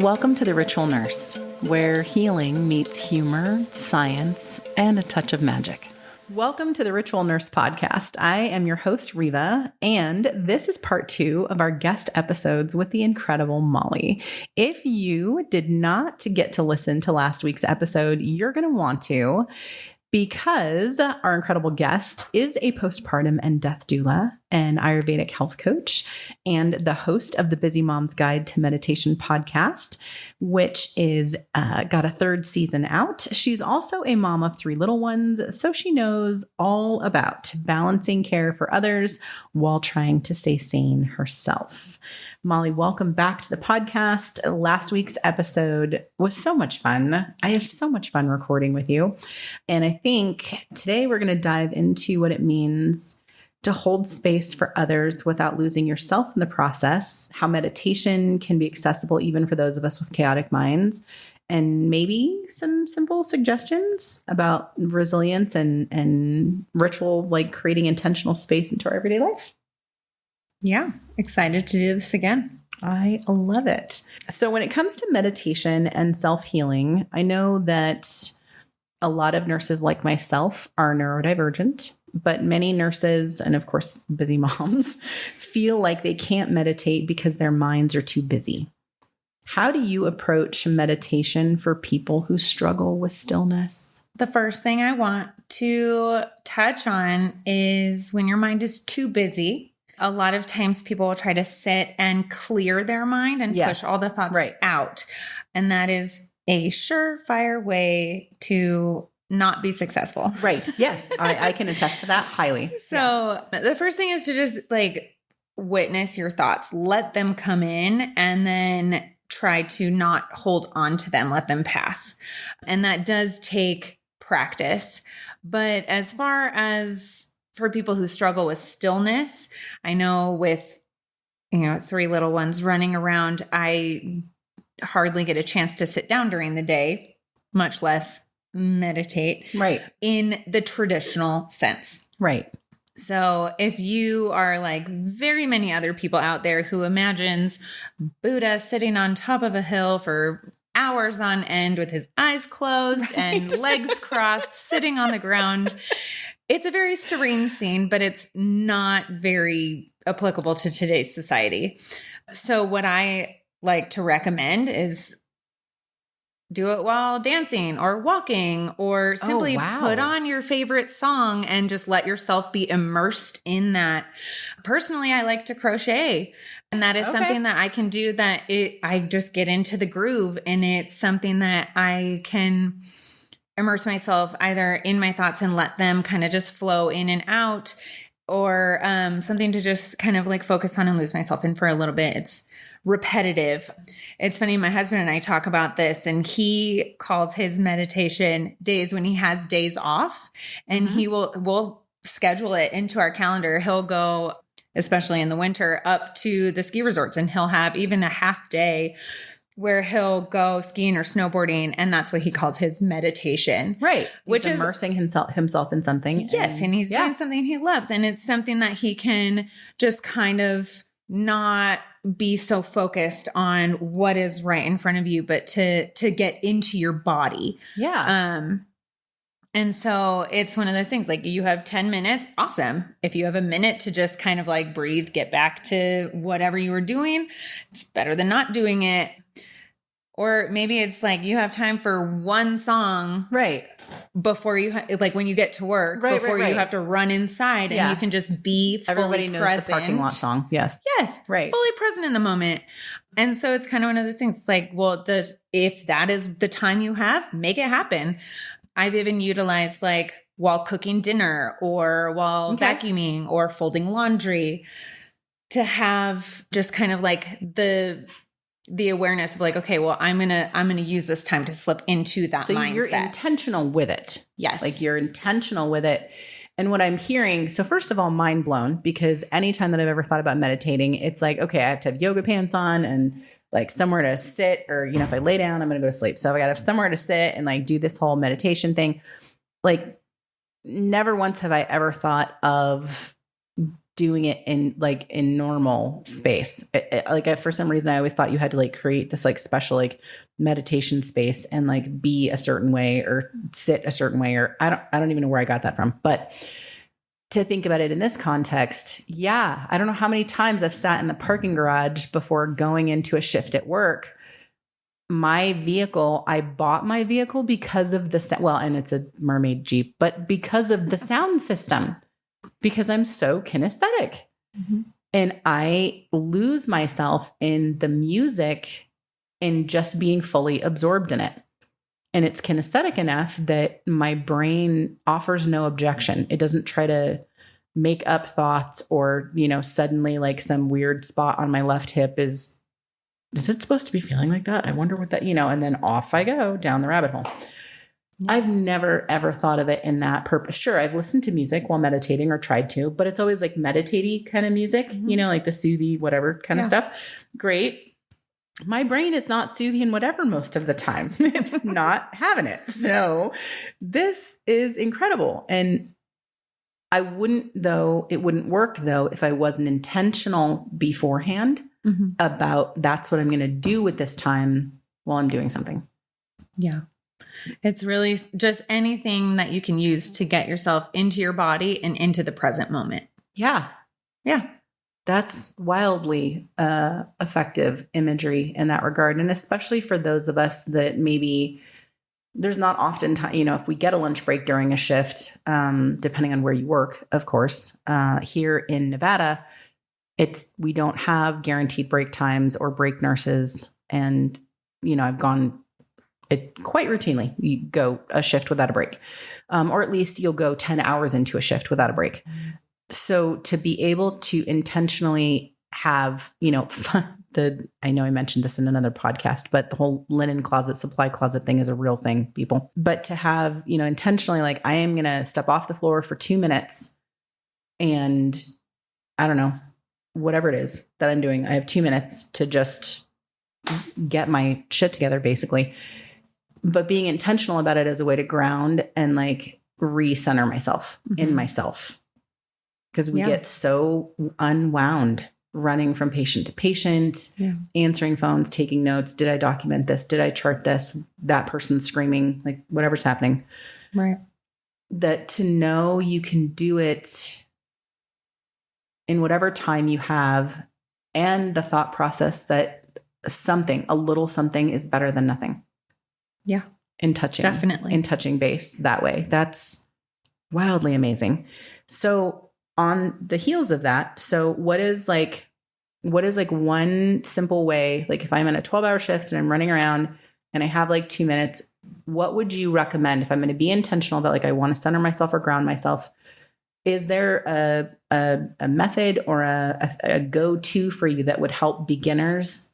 Welcome to The Ritual Nurse, where healing meets humor, science, and a touch of magic. Welcome to the Ritual Nurse podcast. I am your host, Riva, and this is part 2 of our guest episodes with the incredible Molly. If you did not get to listen to last week's episode, you're going to want to, because our incredible guest is a postpartum and death doula, an Ayurvedic health coach, and the host of the Busy Mom's Guide to Meditation podcast, which is got a 3rd season out. She's also a mom of 3 little ones, so she knows all about balancing care for others while trying to stay sane herself. Molly, welcome back to the podcast. Last week's episode was so much fun. I have so much fun recording with you. And I think today we're going to dive into what it means to hold space for others without losing yourself in the process, how meditation can be accessible even for those of us with chaotic minds, and maybe some simple suggestions about resilience and ritual, like creating intentional space into our everyday life. Yeah, excited to do this again. I love it. So when it comes to meditation and self-healing, I know that a lot of nurses like myself are neurodivergent, but many nurses, and of course, busy moms, feel like they can't meditate because their minds are too busy. How do you approach meditation for people who struggle with stillness? The first thing I want to touch on is when your mind is too busy. A lot of times people will try to sit and clear their mind and push all the thoughts out. And that is a surefire way to not be successful. Right. Yes. I can attest to that highly. So the first thing is to just witness your thoughts, let them come in, and then try to not hold on to them, let them pass. And that does take practice. But as far as for people who struggle with stillness, I know with, 3 little ones running around, I hardly get a chance to sit down during the day, much less meditate. Right. In the traditional sense. Right. So if you are like very many other people out there who imagines Buddha sitting on top of a hill for hours on end with his eyes closed and legs crossed, sitting on the ground, it's a very serene scene, but it's not very applicable to today's society. So what I like to recommend is do it while dancing or walking, or simply put on your favorite song and just let yourself be immersed in that. Personally, I like to crochet, and that is something that I can do that I just get into the groove, and it's something that I can immerse myself either in my thoughts and let them kind of just flow in and out, or something to just kind of focus on and lose myself in for a little bit. It's repetitive. It's funny, my husband and I talk about this, and he calls his meditation days when he has days off, and we'll schedule it into our calendar. He'll go, especially in the winter, up to the ski resorts, and he'll have even a half day where he'll go skiing or snowboarding, and that's what he calls his meditation. Right. Which is immersing himself in something. Yes, and he's doing something he loves, and it's something that he can just kind of not be so focused on what is right in front of you, but to get into your body. Yeah. And so it's one of those things, you have 10 minutes, awesome. If you have a minute to just kind of breathe, get back to whatever you were doing, it's better than not doing it. Or maybe it's you have time for one song. Right. Before you, when you get to work, before you have to run inside, and you can just be fully Everybody knows present. The parking lot song. Yes. Yes. Right. Fully present in the moment. And so it's kind of one of those things. It's if that is the time you have, make it happen. I've even utilized while cooking dinner, or while vacuuming, or folding laundry, to have just kind of the awareness of okay, well, I'm gonna use this time to slip into that mindset. So you're intentional with it. Yes. You're intentional with it. And what I'm hearing, so first of all, mind blown, because anytime that I've ever thought about meditating, it's okay, I have to have yoga pants on and somewhere to sit, or, if I lay down, I'm going to go to sleep. So I got to have somewhere to sit and do this whole meditation thing. Never once have I ever thought of doing it in normal space. For some reason, I always thought you had to like create this like special like meditation space and like be a certain way or sit a certain way, or I don't even know where I got that from. But to think about it in this context, yeah, I don't know how many times I've sat in the parking garage before going into a shift at work. My vehicle, I bought my vehicle because of and it's a mermaid Jeep, but because of the sound system, because I'm so kinesthetic. Mm-hmm. And I lose myself in the music and just being fully absorbed in it. And it's kinesthetic enough that my brain offers no objection. It doesn't try to make up thoughts or, suddenly like some weird spot on my left hip is it supposed to be feeling like that? I wonder what that, and then off I go down the rabbit hole. Yeah. I've never, ever thought of it in that purpose. Sure, I've listened to music while meditating or tried to, but it's always like meditative kind of music, mm-hmm. Like the soothy, whatever kind of stuff. Great. My brain is not soothing whatever most of the time. It's not having it. So this is incredible. And it wouldn't work though if I wasn't intentional beforehand mm-hmm. about that's what I'm going to do with this time while I'm doing something. Yeah. It's really just anything that you can use to get yourself into your body and into the present moment. Yeah. Yeah. That's wildly effective imagery in that regard. And especially for those of us that maybe there's not often time, if we get a lunch break during a shift, depending on where you work, of course, here in Nevada, we don't have guaranteed break times or break nurses. And, I've gone it quite routinely. You go a shift without a break, or at least you'll go 10 hours into a shift without a break. So to be able to intentionally have, I know I mentioned this in another podcast, but the whole linen closet, supply closet thing is a real thing, people. But to have, intentionally, like I am going to step off the floor for 2 minutes and I don't know, whatever it is that I'm doing. I have 2 minutes to just get my shit together, basically. But being intentional about it as a way to ground and like recenter myself mm-hmm. in myself. Because we get so unwound running from patient to patient, answering phones, taking notes. Did I document this? Did I chart this? That person's screaming, like whatever's happening. Right. That to know you can do it in whatever time you have and the thought process that a little something is better than nothing. Yeah. Definitely. In touching base that way. That's wildly amazing. So on the heels of that, so what is like one simple way, like if I'm in a 12-hour shift and I'm running around and I have like 2 minutes, what would you recommend if I'm going to be intentional about like I want to center myself or ground myself? Is there a method or a go-to for you that would help beginners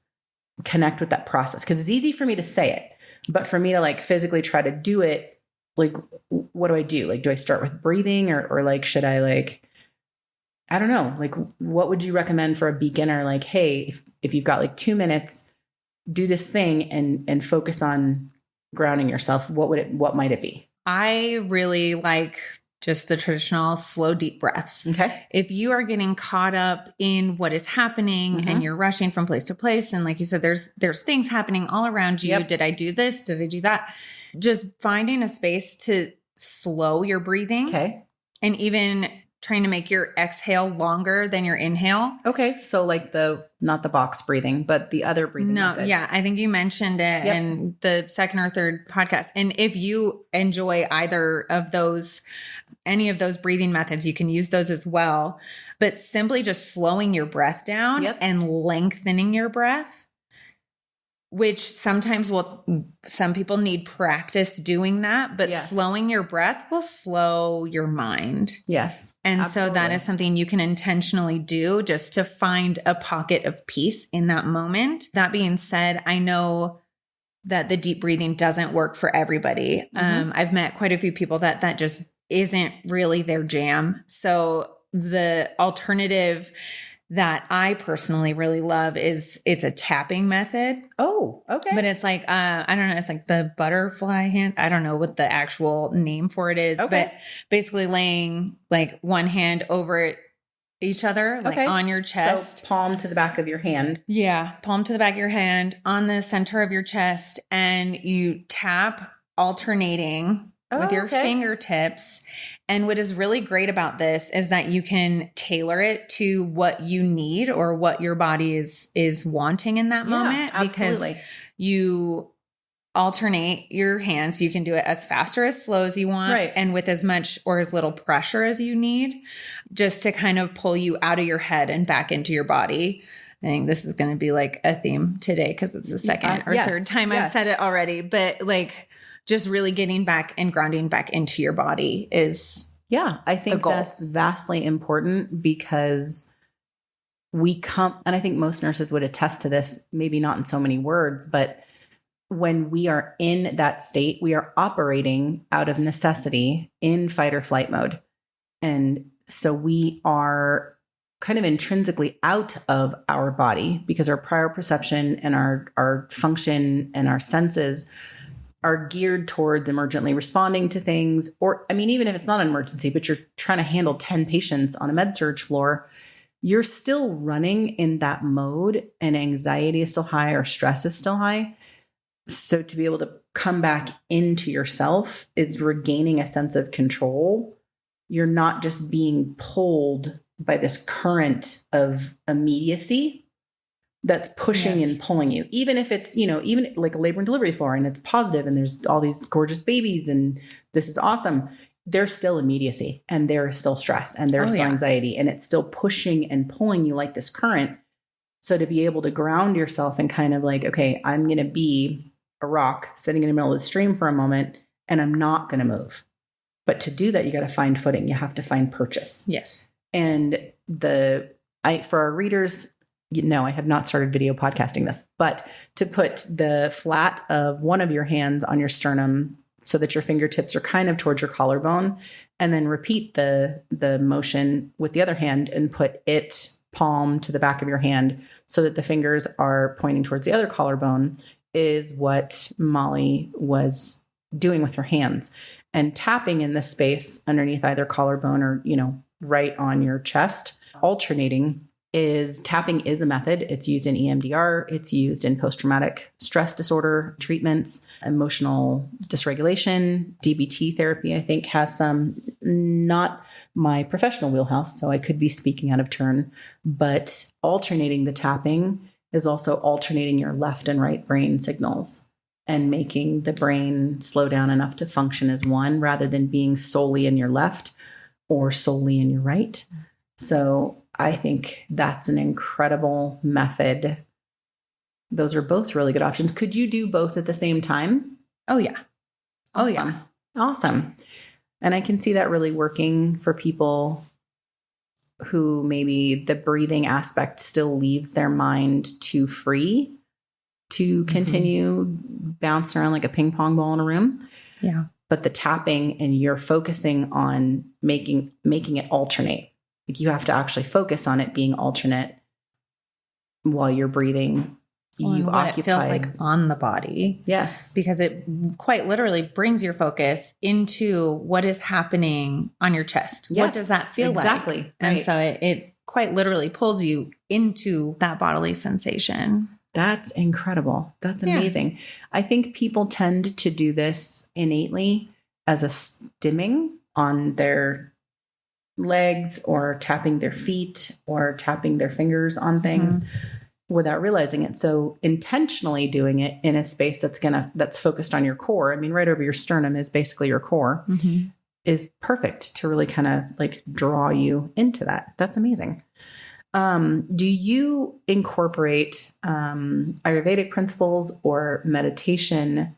connect with that process? Because it's easy for me to say it, but for me to like physically try to do it, like what do I do? Like, do I start with breathing or like should I like, I don't know, like what would you recommend for a beginner? Like, hey, if you've got like 2 minutes, do this thing and focus on grounding yourself. What might it be? I really like just the traditional slow, deep breaths. Okay. If you are getting caught up in what is happening mm-hmm. and you're rushing from place to place, and like you said, there's things happening all around you. Yep. Did I do this? Did I do that? Just finding a space to slow your breathing. Okay. And even trying to make your exhale longer than your inhale. Okay. So like not the box breathing, but the other breathing method. Yeah. I think you mentioned it in the second or third podcast. And if you enjoy any of those breathing methods, you can use those as well. But simply just slowing your breath down and lengthening your breath, which sometimes some people need practice doing that, but slowing your breath will slow your mind. Yes. And absolutely. So that is something you can intentionally do just to find a pocket of peace in that moment. That being said, I know that the deep breathing doesn't work for everybody. Mm-hmm. I've met quite a few people that just isn't really their jam. So the alternative that I personally really love it's a tapping method. Oh, okay. But it's like, I don't know, it's like the butterfly hand. I don't know what the actual name for it is, but basically laying like one hand over each other, like on your chest. So palm to the back of your hand. Yeah. Palm to the back of your hand on the center of your chest. And you tap alternating with your fingertips. And what is really great about this is that you can tailor it to what you need or what your body is wanting in that moment. Absolutely. Because you alternate your hands. You can do it as fast or as slow as you want, and with as much or as little pressure as you need, just to kind of pull you out of your head and back into your body. I think this is going to be like a theme today because it's the second or third time I've said it already, but like just really getting back and grounding back into your body is I think that's vastly important because and I think most nurses would attest to this, maybe not in so many words, but when we are in that state, we are operating out of necessity in fight or flight mode. And so we are kind of intrinsically out of our body because our prior perception and our function and our senses are geared towards emergently responding to things. Or, I mean, even if it's not an emergency, but you're trying to handle 10 patients on a med surg floor, you're still running in that mode and anxiety is still high or stress is still high. So to be able to come back into yourself is regaining a sense of control. You're not just being pulled by this current of immediacy that's pushing and pulling you. Even if it's, even like a labor and delivery floor and it's positive and there's all these gorgeous babies and this is awesome. There's still immediacy and there is still stress and there's still anxiety and it's still pushing and pulling you like this current. So to be able to ground yourself and kind of like, okay, I'm going to be a rock sitting in the middle of the stream for a moment and I'm not going to move. But to do that, you got to find footing. You have to find purchase. Yes. And for our readers, I have not started video podcasting this, but to put the flat of one of your hands on your sternum so that your fingertips are kind of towards your collarbone, and then repeat the motion with the other hand and put it palm to the back of your hand so that the fingers are pointing towards the other collarbone is what Molly was doing with her hands. And tapping in this space underneath either collarbone or, right on your chest, alternating tapping is a method. It's used in EMDR. It's used in post-traumatic stress disorder treatments, emotional dysregulation, DBT therapy, I think has some, not my professional wheelhouse, so I could be speaking out of turn, but alternating the tapping is also alternating your left and right brain signals and making the brain slow down enough to function as one rather than being solely in your left or solely in your right. So I think that's an incredible method. Those are both really good options. Could you do both at the same time? Oh, yeah. Awesome. Awesome. And I can see that really working for people who maybe the breathing aspect still leaves their mind too free to continue bouncing around like a ping pong ball in a room. Yeah. But the tapping and you're focusing on making it alternate. Like you have to actually focus on it being alternate while you're breathing. It feels like on the body. Yes. Because it quite literally brings your focus into what is happening on your chest. Yes, what does that feel like? Exactly. And so it quite literally pulls you into that bodily sensation. That's incredible. That's amazing. Yeah. I think people tend to do this innately as a stimming on their legs or tapping their feet or tapping their fingers on things without realizing it. So intentionally doing it in a space that's focused on your core. I mean, right over your sternum is basically your core is perfect to really kind of like draw you into that. That's amazing. Do you incorporate Ayurvedic principles or meditation?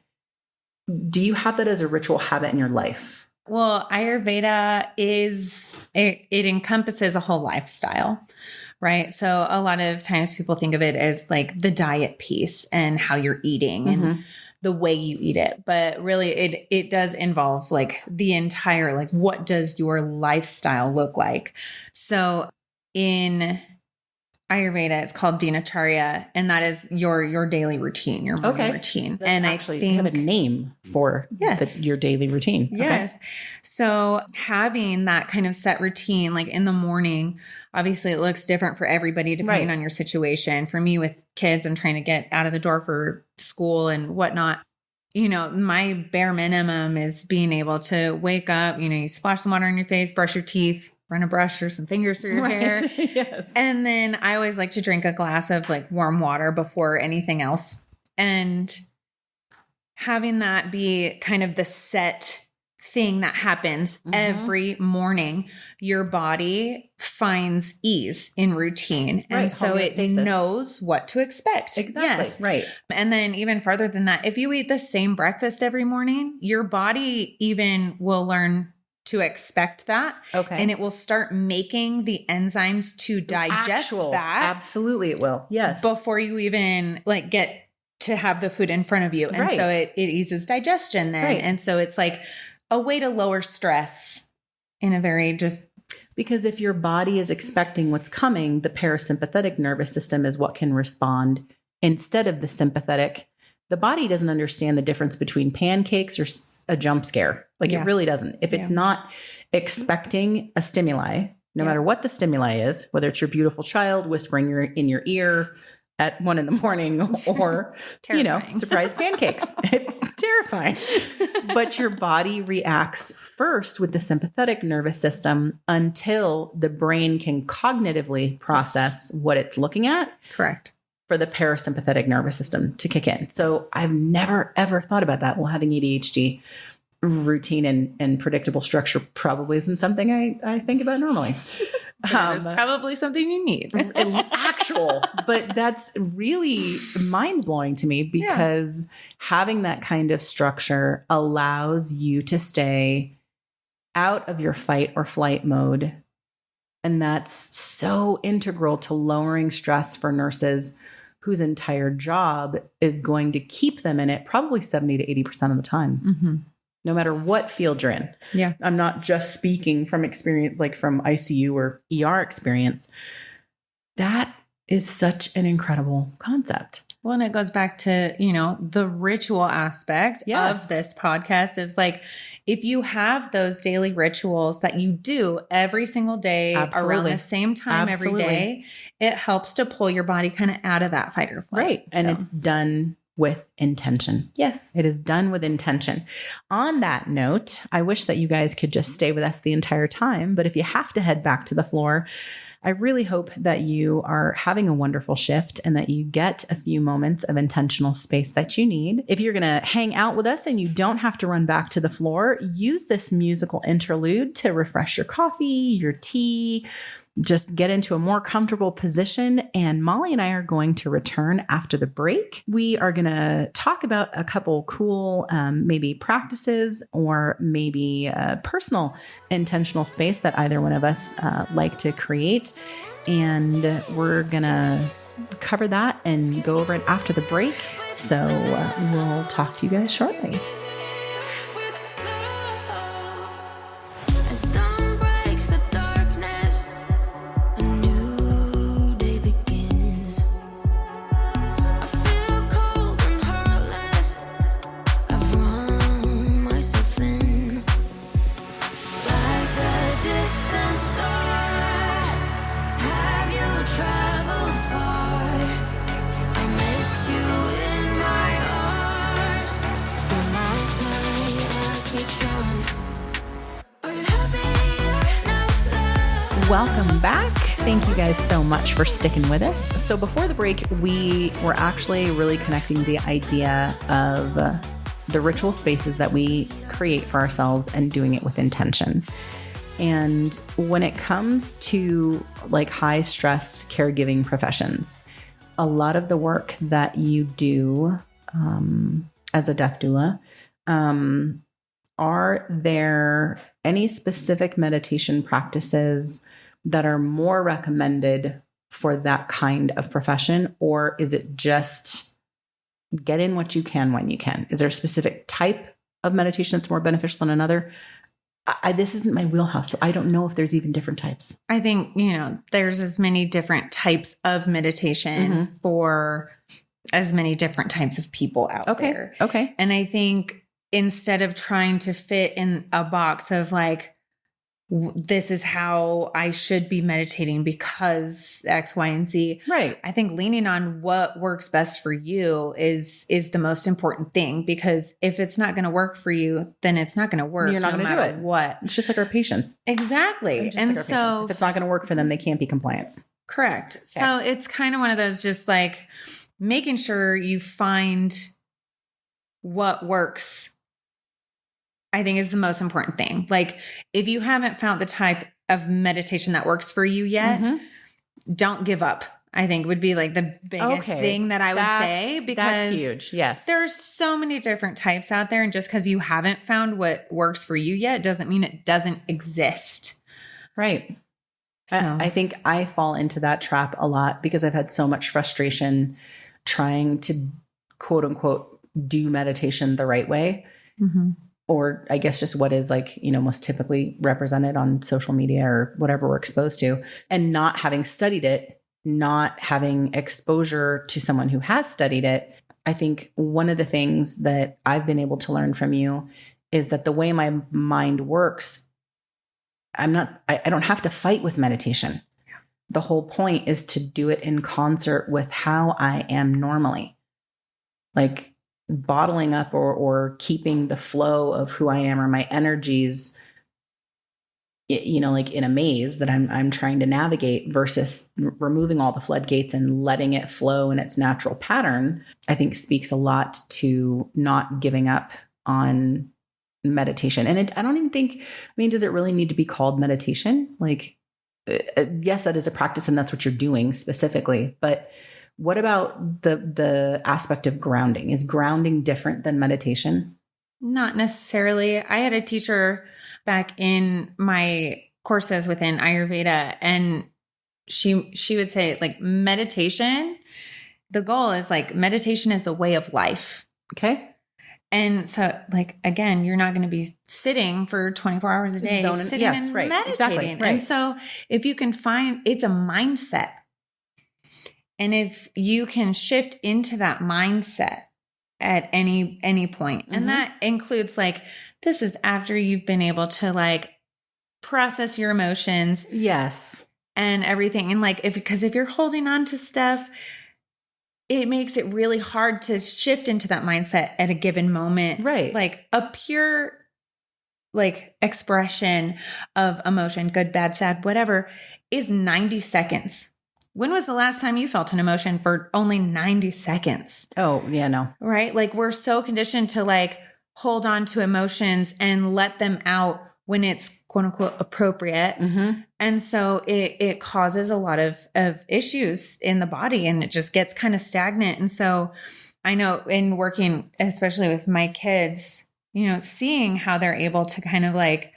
Do you have that as a ritual habit in your life? Well, Ayurveda it encompasses a whole lifestyle, right? So a lot of times people think of it as like the diet piece and how you're eating and the way you eat it. But really it does involve like the entire, like what does your lifestyle look like? So in Ayurveda, it's called dinacharya, and that is your daily routine, your morning routine. That's and actually, I think you have a name for your daily routine. Yes. Okay. So having that kind of set routine, like in the morning, obviously it looks different for everybody depending on your situation. For me with kids, I'm trying to get out of the door for school and whatnot. You know, my bare minimum is being able to wake up, you splash some water on your face, brush your teeth, run a brush or some fingers through your hair. Yes. And then I always like to drink a glass of like warm water before anything else. And having that be kind of the set thing that happens every morning, your body finds ease in routine. And so it knows what to expect. Exactly. Yes. Right. And then even further than that, if you eat the same breakfast every morning, your body even will learn to expect that. Okay. And it will start making the enzymes to digest that. Absolutely it will. Yes. Before you even like get to have the food in front of you. And so it eases digestion then. And so it's like a way to lower stress in a very because if your body is expecting what's coming, the parasympathetic nervous system is what can respond instead of the sympathetic. The body doesn't understand the difference between pancakes or a jump scare. Like it really doesn't. If it's not expecting a stimuli, no matter what the stimuli is, whether it's your beautiful child whispering in your ear at 1 a.m. or, surprise pancakes. It's terrifying. But your body reacts first with the sympathetic nervous system until the brain can cognitively process what it's looking at. Correct. For the parasympathetic nervous system to kick in. So I've never, ever thought about that. Well, having ADHD, routine and predictable structure probably isn't something I think about normally. It's probably something you need. But that's really mind-blowing to me because having that kind of structure allows you to stay out of your fight or flight mode. And that's so integral to lowering stress for nurses whose entire job is going to keep them in it probably 70 to 80% of the time, no matter what field you're in. Yeah. I'm not just speaking from experience, like from ICU or ER experience. That is such an incredible concept. Well, and it goes back to, the ritual aspect of this podcast. It's like, if you have those daily rituals that you do every single day around the same time every day, it helps to pull your body kind of out of that fight or flight. Right. And it's done with intention. Yes. It is done with intention. On that note, I wish that you guys could just stay with us the entire time. But if you have to head back to the floor, I really hope that you are having a wonderful shift and that you get a few moments of intentional space that you need. If you're going to hang out with us and you don't have to run back to the floor, use this musical interlude to refresh your coffee, your tea, just get into a more comfortable position. And Molly and I are going to return after the break. We are going to talk about a couple cool, maybe practices or maybe a personal intentional space that either one of us like to create. And we're going to cover that and go over it after the break. So we'll talk to you guys shortly. Welcome back. Thank you guys so much for sticking with us. So before the break, we were actually really connecting the idea of the ritual spaces that we create for ourselves and doing it with intention. And when it comes to like high stress caregiving professions, a lot of the work that you do as a death doula, are there any specific meditation practices that are more recommended for that kind of profession? Or is it just get in what you can when you can? Is there a specific type of meditation that's more beneficial than another? this isn't my wheelhouse. So I don't know if there's even different types. I think, there's as many different types of meditation for as many different types of people out there. Okay. And I think instead of trying to fit in a box of like, this is how I should be meditating because X, Y, and Z. Right. I think leaning on what works best for you is the most important thing, because if it's not going to work for you, then it's not going to work. You're not going to do it. What? It's just like our patients. Exactly. And so if it's not going to work for them, they can't be compliant. Correct. Okay. So it's kind of one of those, just like making sure you find what works, I think, is the most important thing. Like, if you haven't found the type of meditation that works for you yet, don't give up, I think would be like the biggest thing that I would say, because that's huge. Yes. There's so many different types out there. And just because you haven't found what works for you yet doesn't mean it doesn't exist. Right. So. I think I fall into that trap a lot because I've had so much frustration trying to quote unquote do meditation the right way. Or I guess just what is like, most typically represented on social media or whatever we're exposed to, and not having studied it, not having exposure to someone who has studied it. I think one of the things that I've been able to learn from you is that the way my mind works, I don't have to fight with meditation. The whole point is to do it in concert with how I am normally. Like, bottling up or keeping the flow of who I am or my energies, like in a maze that I'm trying to navigate, versus removing all the floodgates and letting it flow in its natural pattern, I think speaks a lot to not giving up on meditation. And I don't even think, does it really need to be called meditation? Like, yes, that is a practice and that's what you're doing specifically, but what about the aspect of grounding? Is grounding different than meditation? Not necessarily. I had a teacher back in my courses within Ayurveda, and she would say, like, meditation, the goal is like meditation is a way of life. Okay. And so, like, again, you're not going to be sitting for 24 hours a day, sitting and meditating. Exactly, right. And so if you can find, it's a mindset. And if you can shift into that mindset at any point, and that includes like, this is after you've been able to like process your emotions. Yes. And everything. And like, because if you're holding on to stuff, it makes it really hard to shift into that mindset at a given moment. Right. Like a pure like expression of emotion, good, bad, sad, whatever, is 90 seconds. When was the last time you felt an emotion for only 90 seconds? Oh, yeah, no. Right? Like, we're so conditioned to like hold on to emotions and let them out when it's quote unquote appropriate. And so it causes a lot of issues in the body, and it just gets kind of stagnant. And so I know in working, especially with my kids, seeing how they're able to kind of like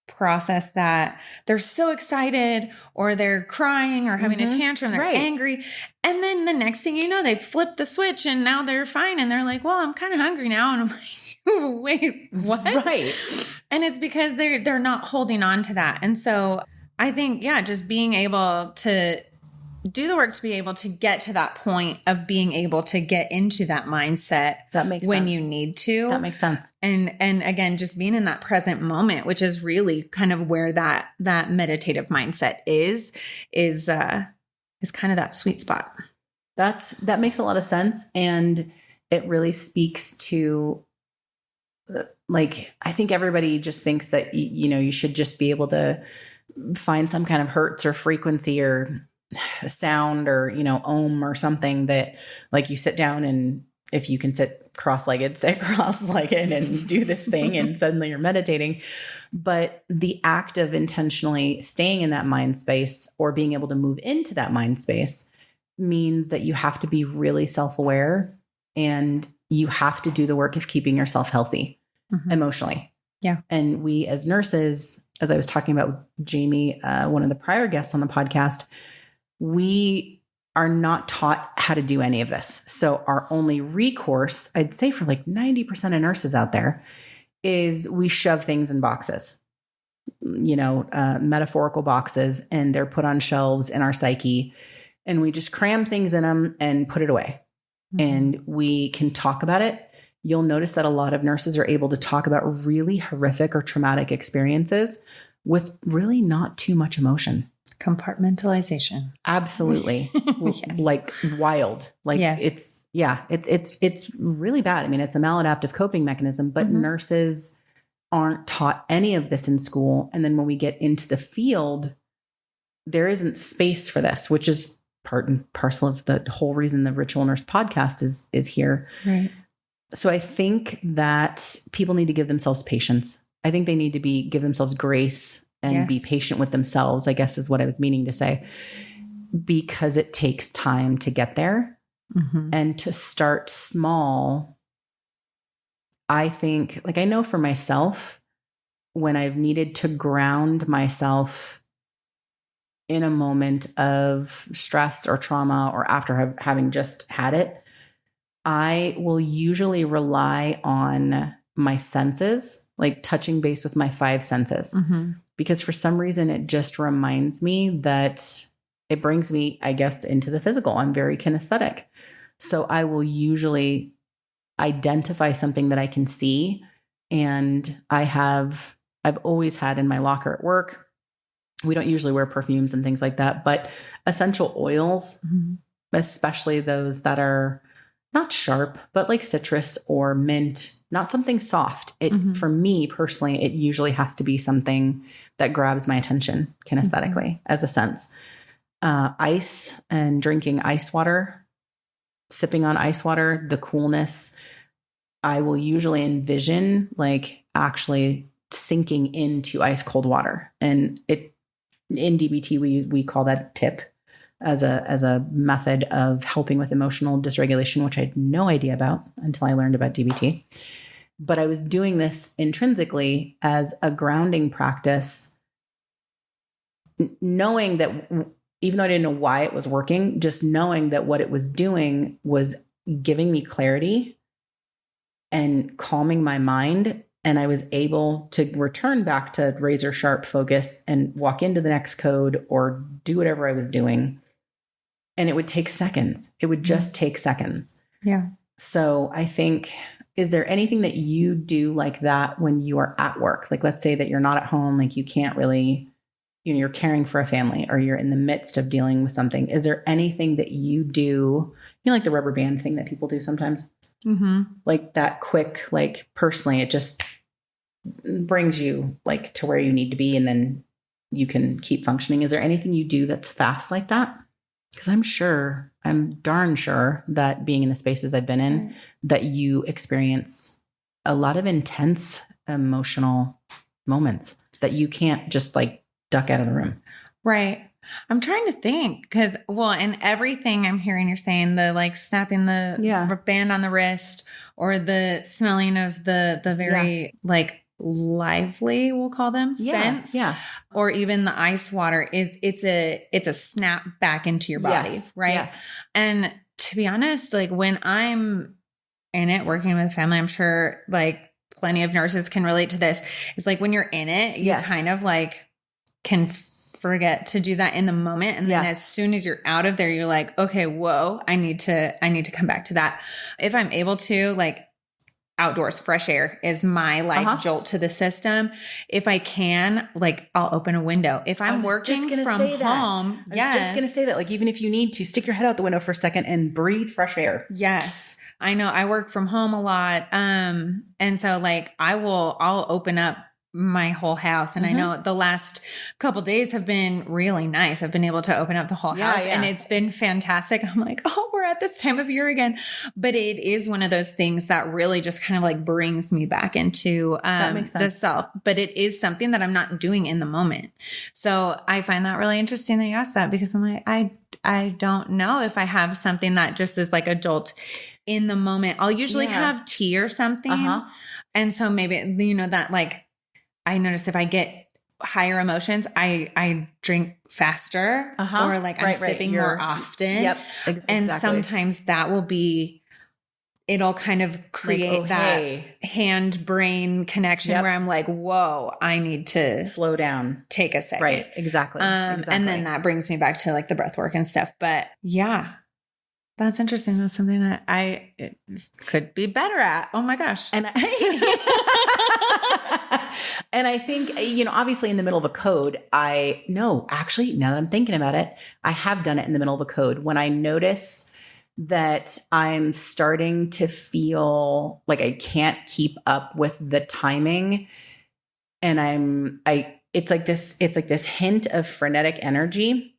process that they're so excited or they're crying or having a tantrum, they're angry. And then the next thing you know, they flip the switch and now they're fine. And they're like, well, I'm kind of hungry now. And I'm like, wait, what? Right. And it's because they're not holding on to that. And so I think, just being able to do the work to be able to get to that point of being able to get into that mindset that makes when sense. you need to. That makes sense. And again, just being in that present moment, which is really kind of where that meditative mindset is kind of that sweet spot. That makes a lot of sense. And it really speaks to, like, I think everybody just thinks that, you should just be able to find some kind of hertz or frequency or sound or, ohm or something that, like, you sit down and if you can sit cross-legged and do this thing and suddenly you're meditating. But the act of intentionally staying in that mind space or being able to move into that mind space means that you have to be really self-aware and you have to do the work of keeping yourself healthy emotionally. Yeah. And we as nurses, as I was talking about with Jamie, one of the prior guests on the podcast, we are not taught how to do any of this. So our only recourse, I'd say for like 90% of nurses out there, is we shove things in boxes. metaphorical boxes, and they're put on shelves in our psyche, and we just cram things in them and put it away. And we can talk about it. You'll notice that a lot of nurses are able to talk about really horrific or traumatic experiences with really not too much emotion. Compartmentalization. Absolutely. Yes. Like wild. Like yes. it's really bad. I mean, it's a maladaptive coping mechanism, but nurses aren't taught any of this in school. And then when we get into the field, there isn't space for this, which is part and parcel of the whole reason the Ritual Nurse podcast is here. Right. So I think that people need to give themselves patience. I think they need to give themselves grace and be patient with themselves, I guess is what I was meaning to say, because it takes time to get there and to start small. I think, like, I know for myself, when I've needed to ground myself in a moment of stress or trauma, or after having just had it, I will usually rely on my senses, like touching base with my 5 senses, because for some reason it just reminds me that it brings me, I guess, into the physical. I'm very kinesthetic. So I will usually identify something that I can see. And I've always had in my locker at work, we don't usually wear perfumes and things like that, but essential oils, especially those that are not sharp, but like citrus or mint, not something soft. For me personally, it usually has to be something that grabs my attention kinesthetically as a sense. Ice and drinking ice water, sipping on ice water, the coolness, I will usually envision like actually sinking into ice cold water. And in DBT, we call that tip as a method of helping with emotional dysregulation, which I had no idea about until I learned about DBT. But I was doing this intrinsically as a grounding practice, knowing that even though I didn't know why it was working, just knowing that what it was doing was giving me clarity and calming my mind. And I was able to return back to razor sharp focus and walk into the next code or do whatever I was doing. And it would take seconds. It would just take seconds. Yeah. So I think, is there anything that you do like that when you are at work? Like, let's say that you're not at home, like you can't really, you're caring for a family or you're in the midst of dealing with something. Is there anything that you do, like the rubber band thing that people do sometimes? Like that quick, like personally, it just brings you like to where you need to be and then you can keep functioning. Is there anything you do that's fast like that? Because I'm darn sure that being in the spaces I've been in, that you experience a lot of intense emotional moments that you can't just like duck out of the room. Right. I'm trying to think because, and everything I'm hearing you're saying, the like snapping the band on the wrist or the smelling of the very like lively, we'll call them scents, or even the ice water it's a snap back into your body, right? Yes. And to be honest, like when I'm in it working with family, I'm sure like plenty of nurses can relate to this. It's like when you're in it, you kind of like can forget to do that in the moment. And then as soon as you're out of there, you're like, okay, whoa, I need to come back to that. If I'm able to, like outdoors, fresh air is my like jolt to the system. If I can, like I'll open a window. If I'm working from home, I was just going to say that, like, even if you need to stick your head out the window for a second and breathe fresh air. Yes. I know I work from home a lot. And so like I'll open up my whole house. And I know the last couple days have been really nice. I've been able to open up the whole house and it's been fantastic. I'm like, oh, we're at this time of year again. But it is one of those things that really just kind of like brings me back into the self. But it is something that I'm not doing in the moment. So I find that really interesting that you asked that because I'm like, I don't know if I have something that just is like a jolt in the moment. I'll usually have tea or something. And so maybe, that like, I notice if I get higher emotions, I drink faster or like I'm sipping more often. Yep. Exactly. And sometimes that will be it'll kind of create oh, that hey. hand brain connection Yep. where I'm like, whoa, I need to Slow down. take a second. Right. Exactly. And then that brings me back to like the breath work and stuff. But yeah, that's interesting. That's something that it could be better at. Oh my gosh. And and I think, obviously in the middle of a code, actually, now that I'm thinking about it, I have done it in the middle of a code when I notice that I'm starting to feel like I can't keep up with the timing. And it's like this hint of frenetic energy.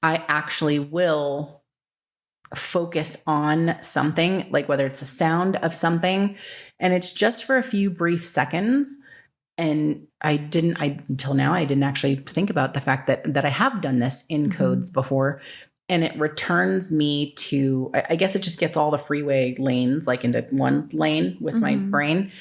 I actually will focus on something, like whether it's a sound of something, and it's just for a few brief seconds. And until now, I didn't actually think about the fact that I have done this in codes before. And it returns me to, I guess it just gets all the freeway lanes like into one lane with my brain.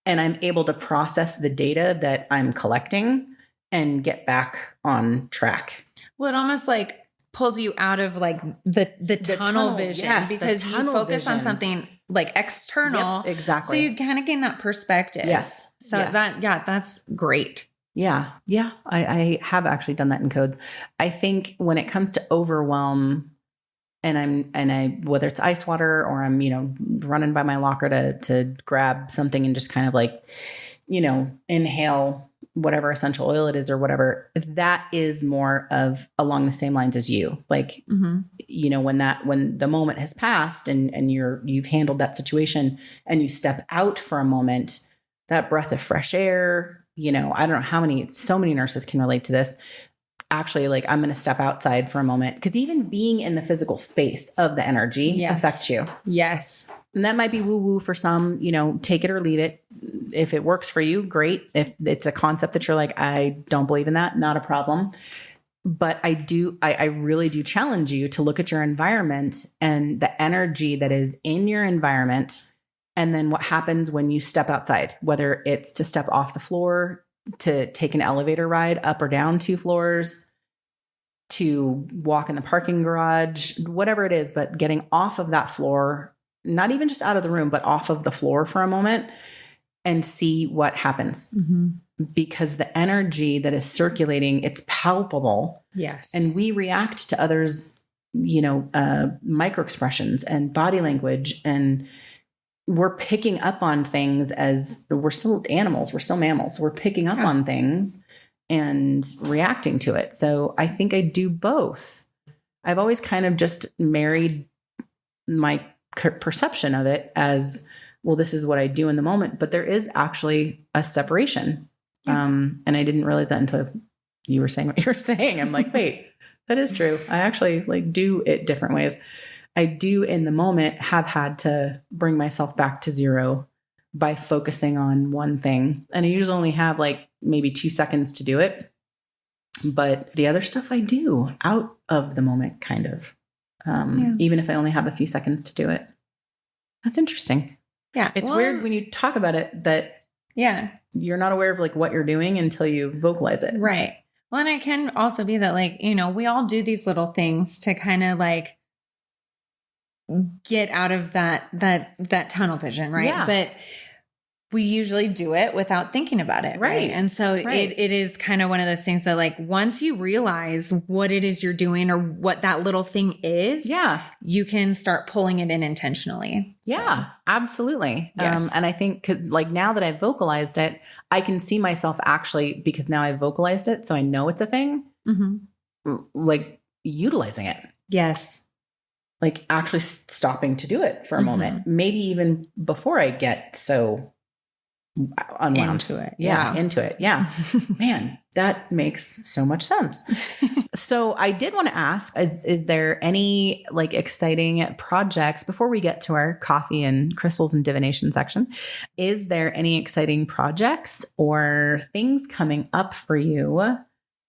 And I'm able to process the data that I'm collecting and get back on track. Well, it almost like pulls you out of like the tunnel vision, because you focus on something like external. Yep, exactly. So you kind of gain that perspective. Yes. So that's great. Yeah. Yeah. I have actually done that in codes. I think when it comes to overwhelm, and whether it's ice water or I'm, running by my locker to grab something and just kind of like, inhale whatever essential oil it is or whatever, that is more of along the same lines as you. Like, when the moment has passed and you've handled that situation and you step out for a moment, that breath of fresh air, I don't know so many nurses can relate to this. Actually, like, I'm going to step outside for a moment, because even being in the physical space of the energy affects you. Yes. And that might be woo woo for some, take it or leave it. If it works for you, great. If it's a concept that you're like, I don't believe in that, not a problem. But I really do challenge you to look at your environment and the energy that is in your environment. And then what happens when you step outside, whether it's to step off the floor, to take an elevator ride up or down 2 floors, to walk in the parking garage, whatever it is, but getting off of that floor, not even just out of the room, but off of the floor for a moment and see what happens. Because the energy that is circulating, it's palpable. Yes. And we react to others, micro expressions and body language, and we're picking up on things as we're still animals. We're still mammals. We're picking up on things and reacting to it. So I think I do both. I've always kind of just married my perception of it as, well, this is what I do in the moment, but there is actually a separation. And I didn't realize that until you were saying what you were saying. I'm like, wait, that is true. I actually do it different ways. I do in the moment have had to bring myself back to zero by focusing on one thing. And I usually only have like maybe 2 seconds to do it. But the other stuff I do out of the moment, kind of, even if I only have a few seconds to do it. That's interesting. Yeah. It's weird when you talk about it that you're not aware of like what you're doing until you vocalize it. Right. Well, and it can also be that like, we all do these little things to kind of like get out of that tunnel vision, right? Yeah. But we usually do it without thinking about it, right? And so it is kind of one of those things that like once you realize what it is you're doing or what that little thing is, you can start pulling it in intentionally. Yeah, absolutely. Yes. And I think like now that I've vocalized it, I can see myself actually, because now I've vocalized it, so I know it's a thing, like utilizing it. Yes. Like actually stopping to do it for a moment, maybe even before I get so unwound into it. Into it. Yeah. Man, that makes so much sense. So I did want to ask, is there any like exciting projects before we get to our coffee and crystals and divination section? Is there any exciting projects or things coming up for you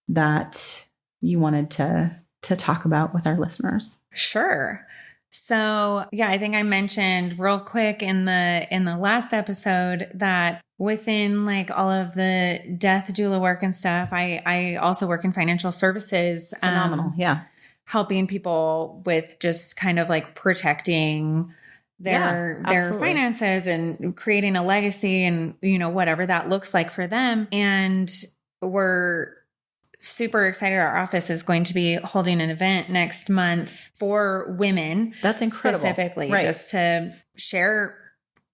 that you wanted to talk about with our listeners? Sure. So I think I mentioned real quick in the last episode that within like all of the death doula work and stuff, I also work in financial services. Phenomenal. Yeah. Helping people with just kind of like protecting their absolutely. finances and creating a legacy and, you know, whatever that looks like for them. And we're super excited. Our office is going to be holding an event next month for women. That's incredible. Specifically, Right. just to share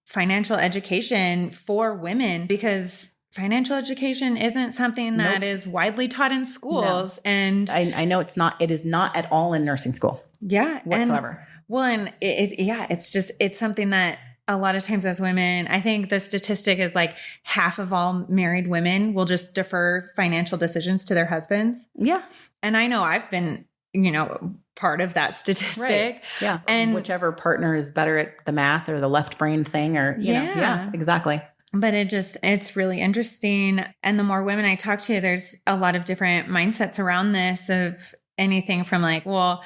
financial education for women, because financial education isn't something that is widely taught in schools. No. And I know it is not at all in nursing school. Yeah. Whatsoever. And it's something that a lot of times as women, I think the statistic is like half of all married women will just defer financial decisions to their husbands. Yeah. And I know I've been, you know, part of that statistic. Right. Yeah. And whichever partner is better at the math or the left brain thing or, you know, yeah, exactly. But it's really interesting. And the more women I talk to, there's a lot of different mindsets around this, of anything from like, well,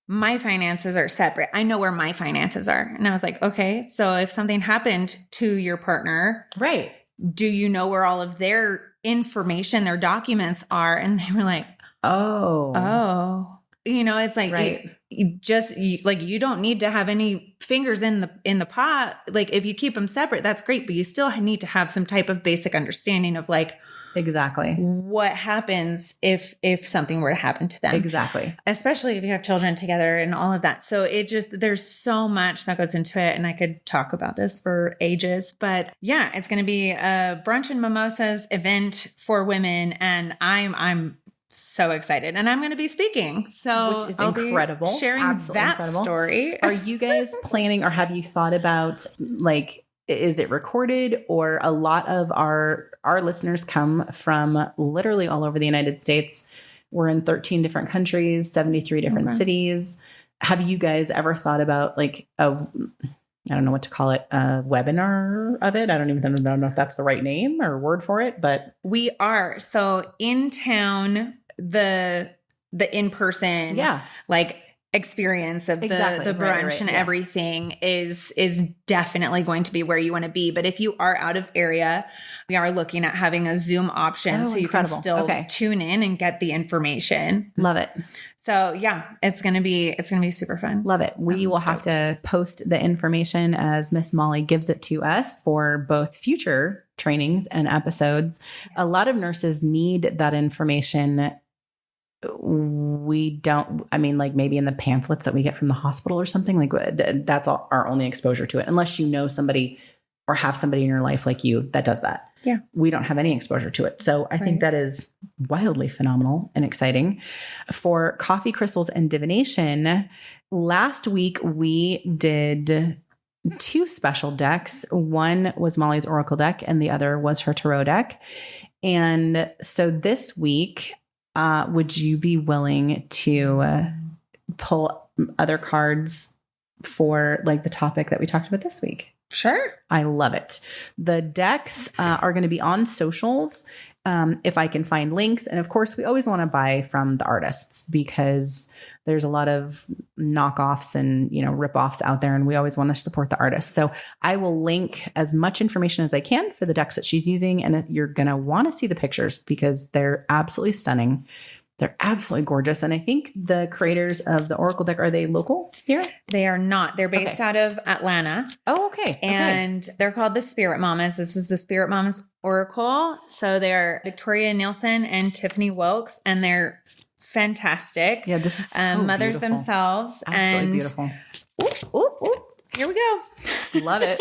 my finances are separate. I know where my finances are. And I was like, okay, so if something happened to your partner, right, do you know where all of their information, their documents are? And they were like, oh, you know, it's like, right. You don't need to have any fingers in the pot. Like, if you keep them separate, that's great, but you still need to have some type of basic understanding of like, exactly, what happens if something were to happen to them. Exactly. Especially if you have children together and all of that. So there's so much that goes into it, and I could talk about this for ages, but yeah, it's going to be a brunch and mimosas event for women. And I'm so excited, and I'm going to be speaking. So which is I'll incredible. Be sharing Absolutely that incredible. story. Are you guys planning, or have you thought about, like, is it recorded? Or a lot of our listeners come from literally all over the United States. We're in 13 different countries, 73 different cities. Have you guys ever thought about like I don't know what to call it, a webinar of it? I don't even know if that's the right name or word for it, but we are. So in town, the in-person, like experience of the brunch and everything is definitely going to be where you want to be. But if you are out of area, we are looking at having a Zoom option, so you can still tune in and get the information. Love it. So yeah, it's going to be super fun. Love it. We will have to post the information as Miss Molly gives it to us for both future trainings and episodes. Yes. A lot of nurses need that information. We don't, I mean, like maybe in the pamphlets that we get from the hospital or something, like that's our only exposure to it, unless you know somebody or have somebody in your life like you that does that. Yeah. We don't have any exposure to it. So I think that is wildly phenomenal and exciting. For Coffee, Crystals, and Divination, last week we did 2 special decks. One was Molly's Oracle deck and the other was her Tarot deck. And so this week, would you be willing to pull other cards for like the topic that we talked about this week? Sure. I love it. The decks are going to be on socials if I can find links. And of course, we always want to buy from the artists because there's a lot of knockoffs and, you know, ripoffs out there. And we always want to support the artists. So I will link as much information as I can for the decks that she's using. And you're going to want to see the pictures because they're absolutely stunning. They're absolutely gorgeous. And I think the creators of the Oracle deck, are they local here? They are not. They're based out of Atlanta. Oh, okay. And they're called the Spirit Mamas. This is the Spirit Mamas Oracle. So they're Victoria Nielsen and Tiffany Wilkes, and they're fantastic. Yeah, this is so mothers beautiful. Themselves. Absolutely beautiful. Here we go. Love it.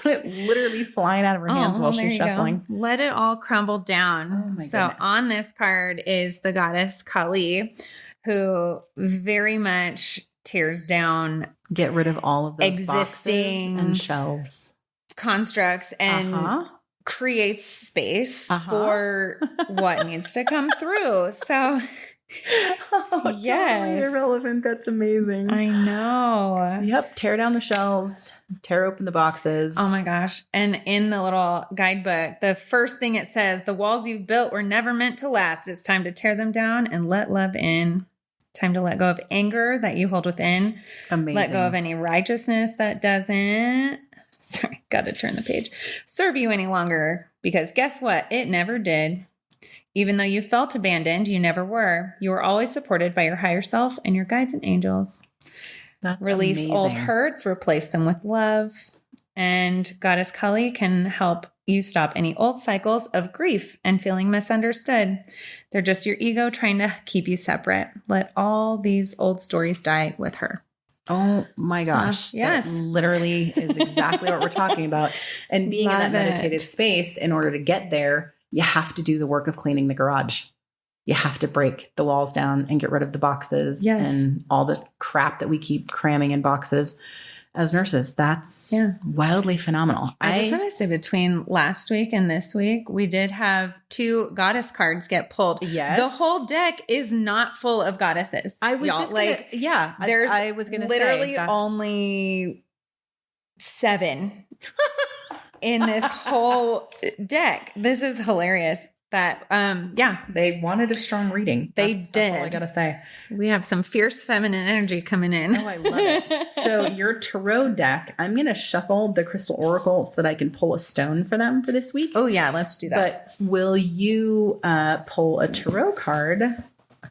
Literally flying out of her hands while she's shuffling. Go. Let it all crumble down. So on this card is the goddess Kali, who very much tears down, get rid of all of those existing boxes and shelves, constructs, and creates space for what needs to come through. So yes, irrelevant. That's amazing. I know. Yep. Tear down the shelves, tear open the boxes. Oh my gosh. And in the little guidebook, the first thing it says, the walls you've built were never meant to last. It's time to tear them down and let love in. Time to let go of anger that you hold within. Amazing. Let go of any righteousness that doesn't, sorry, got to turn the page, serve you any longer, because guess what? It never did. Even though you felt abandoned, you never were. You were always supported by your higher self and your guides and angels. That's release old amazing. hurts, replace them with love. And Goddess Kali can help you stop any old cycles of grief and feeling misunderstood. They're just your ego trying to keep you separate. Let all these old stories die with her. Oh my gosh. Yes. That literally is exactly what we're talking about. And being in that meditative space, in order to get there, you have to do the work of cleaning the garage. You have to break the walls down and get rid of the boxes and all the crap that we keep cramming in boxes as nurses. That's wildly phenomenal. I just want to say, between last week and this week, we did have 2 goddess cards get pulled. Yes. The whole deck is not full of goddesses. I was just like, there's I was going to literally only 7 in this whole deck. This is hilarious. That they wanted a strong reading. That's all I gotta say. We have some fierce feminine energy coming in. Oh, I love it. So your tarot deck, I'm gonna shuffle the crystal oracle so that I can pull a stone for them for this week. Oh yeah, let's do that. But will you pull a tarot card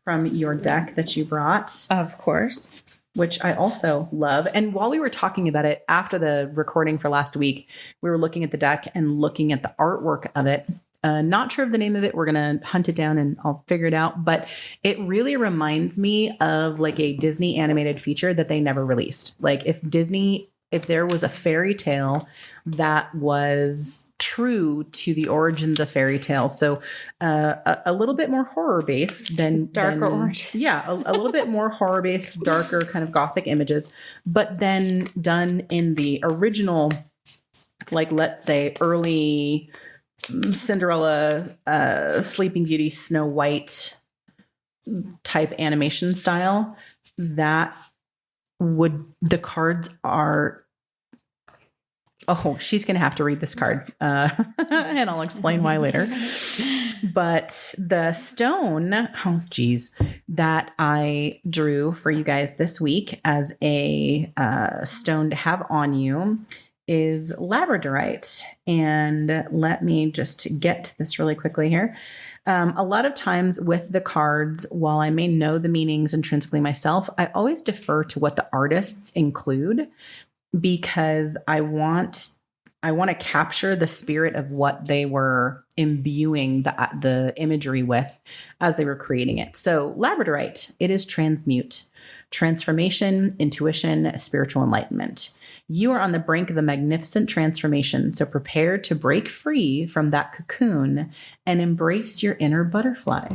from your deck that you brought? Of course. Which I also love. And while we were talking about it after the recording for last week, we were looking at the deck and looking at the artwork of it. Not sure of the name of it. We're going to hunt it down and I'll figure it out. But it really reminds me of like a Disney animated feature that they never released. Like if there was a fairy tale that was true to the origins of fairy tale. So a little bit more horror based than darker origins. Yeah, a little bit more horror based, darker kind of gothic images, but then done in the original, like let's say early Cinderella, Sleeping Beauty, Snow White type animation style. The cards are, she's going to have to read this card and I'll explain why later. But the stone, that I drew for you guys this week as a stone to have on you is labradorite. And let me just get to this really quickly here. A lot of times with the cards, while I may know the meanings intrinsically myself, I always defer to what the artists include because I want to capture the spirit of what they were imbuing the imagery with as they were creating it. So labradorite, it is transmute, transformation, intuition, spiritual enlightenment. You are on the brink of a magnificent transformation, so prepare to break free from that cocoon and embrace your inner butterfly.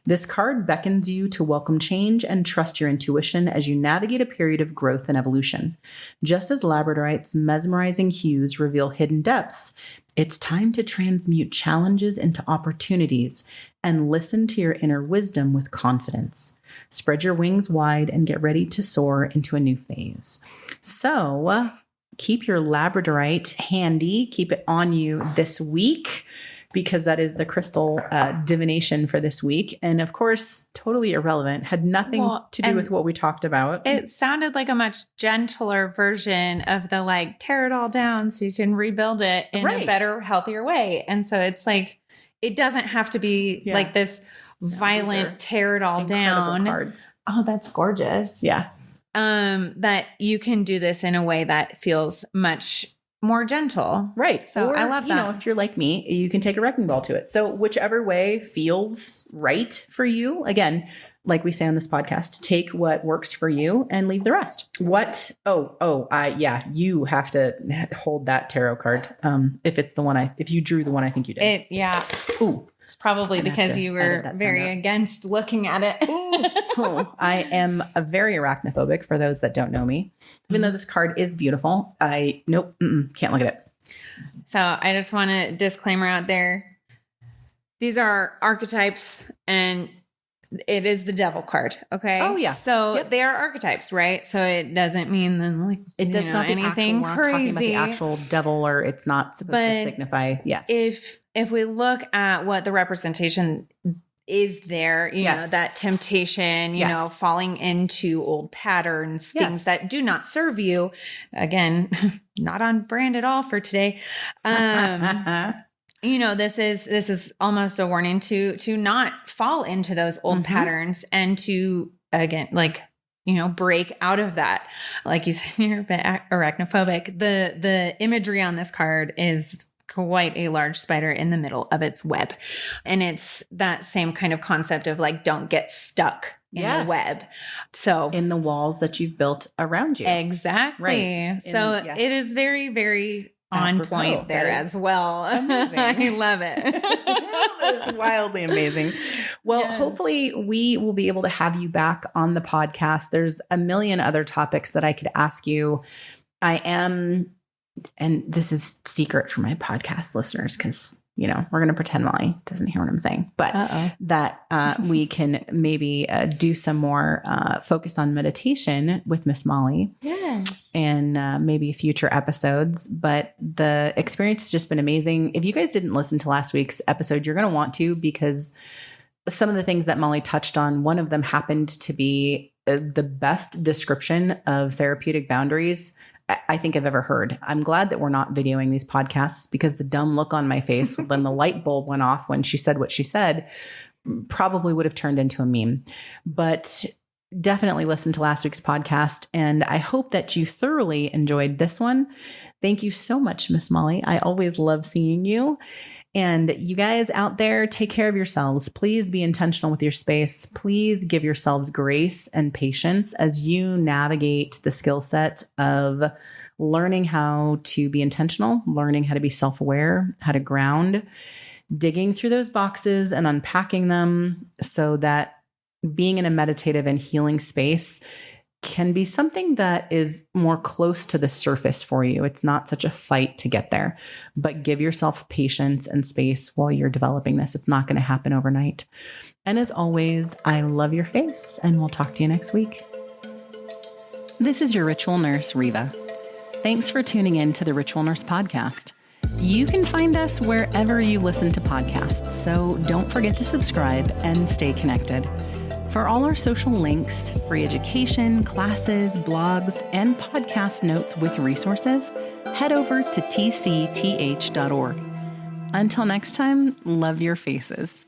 This card beckons you to welcome change and trust your intuition as you navigate a period of growth and evolution. Just as labradorite's mesmerizing hues reveal hidden depths, it's time to transmute challenges into opportunities and listen to your inner wisdom with confidence. Spread your wings wide and get ready to soar into a new phase. So keep your labradorite handy. Keep it on you this week because that is the crystal divination for this week. And of course, totally irrelevant. Had nothing to do with what we talked about. It sounded like a much gentler version of the like tear it all down so you can rebuild it in a better, healthier way. And so it's like, it doesn't have to be like this violent tear it all down. Cards. Oh, that's gorgeous. Yeah. That you can do this in a way that feels much more gentle. Right. So I love that. If you're like me, you can take a wrecking ball to it. So whichever way feels right for you, again, like we say on this podcast, take what works for you and leave the rest. You have to hold that tarot card. If you drew the one I think you did. Ooh. It's probably because you were very against looking at it. I am a very arachnophobic for those that don't know me. Even though this card is beautiful, can't look at it. So I just want a disclaimer out there. These are archetypes and it is the devil card. Okay. Oh yeah. So they are archetypes, right? So it doesn't mean then like it does not anything actual, we're crazy. Not talking about the actual devil, or it's not supposed to signify. Yes. If we look at what the representation is there, you know, that temptation, you know, falling into old patterns, things that do not serve you. Again, not on brand at all for today. You know, this is almost a warning to not fall into those old patterns and to, again, like break out of that. Like you said, you're a bit arachnophobic. The imagery on this card is quite a large spider in the middle of its web. And it's that same kind of concept of like, don't get stuck in the web. So in the walls that you've built around you. Exactly. Right. So it is very, very on point there as well. I love it. It's wildly amazing. Well, hopefully we will be able to have you back on the podcast. There's a million other topics that I could ask you. And this is secret for my podcast listeners because, we're going to pretend Molly doesn't hear what I'm saying, but that we can maybe do some more focus on meditation with Miss Molly. Yes. And maybe future episodes. But the experience has just been amazing. If you guys didn't listen to last week's episode, you're going to want to, because some of the things that Molly touched on, one of them happened to be the best description of therapeutic boundaries I think I've ever heard. I'm glad that we're not videoing these podcasts, because the dumb look on my face when the light bulb went off when she said what she said probably would have turned into a meme. But definitely listen to last week's podcast. And I hope that you thoroughly enjoyed this one. Thank you so much, Miss Molly. I always love seeing you. And you guys out there, take care of yourselves. Please be intentional with your space. Please give yourselves grace and patience as you navigate the skill set of learning how to be intentional, learning how to be self-aware, how to ground, digging through those boxes and unpacking them so that being in a meditative and healing space can be something that is more close to the surface for you. It's not such a fight to get there, but give yourself patience and space while you're developing this. It's not going to happen overnight. And as always, I love your face, and we'll talk to you next week. This is your ritual nurse, Riva. Thanks for tuning in to the Ritual Nurse Podcast. You can find us wherever you listen to podcasts, so don't forget to subscribe and stay connected. For all our social links, free education, classes, blogs, and podcast notes with resources, head over to tcth.org. Until next time, love your faces.